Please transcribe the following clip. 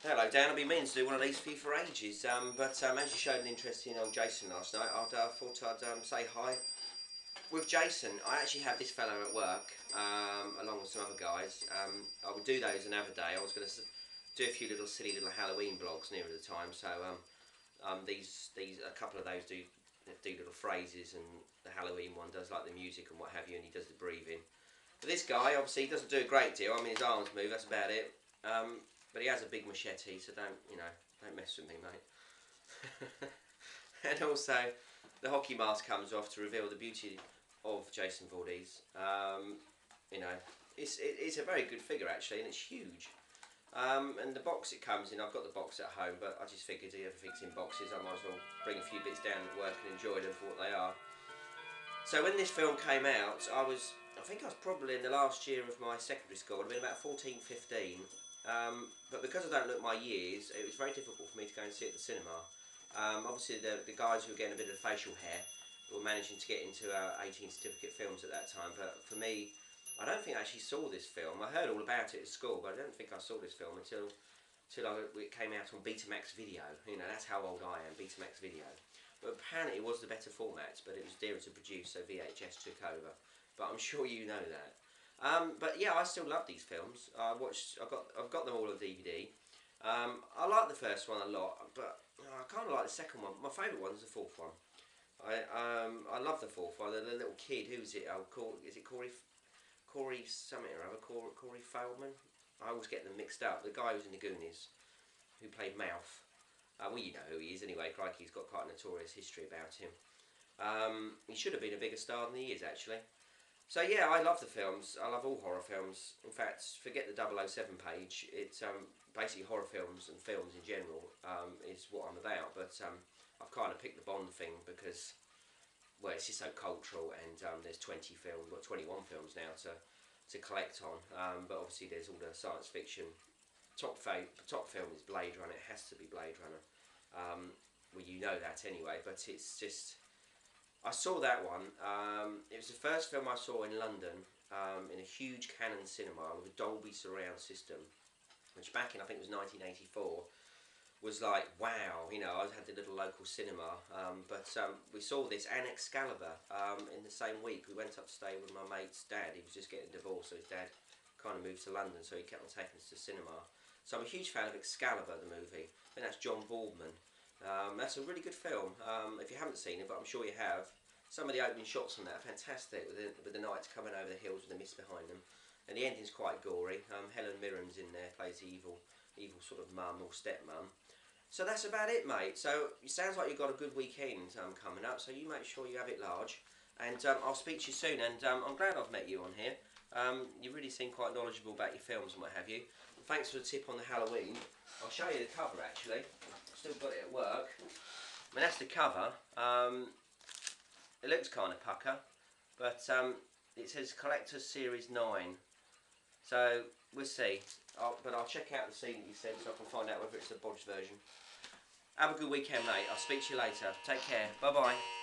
Hello Dan, I've been meaning to do one of these for you for ages, but as you showed an interest in old Jason last night, I thought I'd say hi. With Jason, I actually had this fellow at work, along with some other guys. I would do those another day. I was going to do a few little silly little Halloween vlogs nearer the time, so these a couple of those do little phrases, and the Halloween one does like the music and what have you, and he does the breathing. But this guy, obviously, he doesn't do a great deal. I mean, his arms move, that's about it. But he has a big machete, so don't mess with me, mate. And also, the hockey mask comes off to reveal the beauty of Jason Voorhees. You know, it's a very good figure actually, and it's huge. And the box it comes in, I've got the box at home, but I just figured everything's in boxes. I might as well bring a few bits down at work and enjoy them for what they are. So when this film came out, I think I was probably in the last year of my secondary school. I'd been about 14, 15. But because I don't look my years, it was very difficult for me to go and see it at the cinema. Obviously, the guys who were getting a bit of facial hair were managing to get into 18 certificate films at that time. But for me, I don't think I actually saw this film. I heard all about it at school, but I don't think I saw this film until it came out on Betamax Video. You know, that's how old I am, Betamax Video. But apparently it was the better format, but it was dearer to produce, so VHS took over. But I'm sure you know that. But yeah, I still love these films. I've got them all on DVD. I like the first one a lot, but I kind of like the second one. My favourite one is the fourth one. I love the fourth one. The little kid, who's it? Is it Corey something or other? Corey Feldman? I always get them mixed up. The guy who's in the Goonies, who played Mouth. Well, you know who he is anyway. Crikey, he's got quite a notorious history about him. He should have been a bigger star than he is, actually. So yeah, I love the films. I love all horror films. In fact, forget the 007 page. It's basically horror films and films in general is what I'm about. But I've kind of picked the Bond thing because, well, it's just so cultural, and there's 20 films, well, 21 films now to collect on. But obviously there's all the science fiction. Top film is Blade Runner. It has to be Blade Runner. Well, you know that anyway. But it's just, I saw that one. It was the first film I saw in London in a huge Canon cinema with a Dolby surround system, which back in, I think it was 1984, was like, wow, you know, I had the little local cinema. But we saw this and Excalibur in the same week. We went up to stay with my mate's dad. He was just getting divorced, so his dad kind of moved to London, so he kept on taking us to cinema. So I'm a huge fan of Excalibur, the movie. I think that's John Boorman. That's a really good film, if you haven't seen it, but I'm sure you have. Some of the opening shots on that are fantastic, with the knights coming over the hills with the mist behind them. And the ending's quite gory. Helen Mirren's in there, plays the evil sort of mum or stepmum. So that's about it, mate. So it sounds like you've got a good weekend coming up, so you make sure you have it large. And I'll speak to you soon, and I'm glad I've met you on here. You really seem quite knowledgeable about your films and what have you. And thanks for the tip on the Halloween. I'll show you the cover actually. I've still got it at work. I mean, that's the cover. It looks kind of pucker, but it says Collector's Series 9. So we'll see. But I'll check out the scene that you sent so I can find out whether it's the bodged version. Have a good weekend, mate. I'll speak to you later. Take care. Bye bye.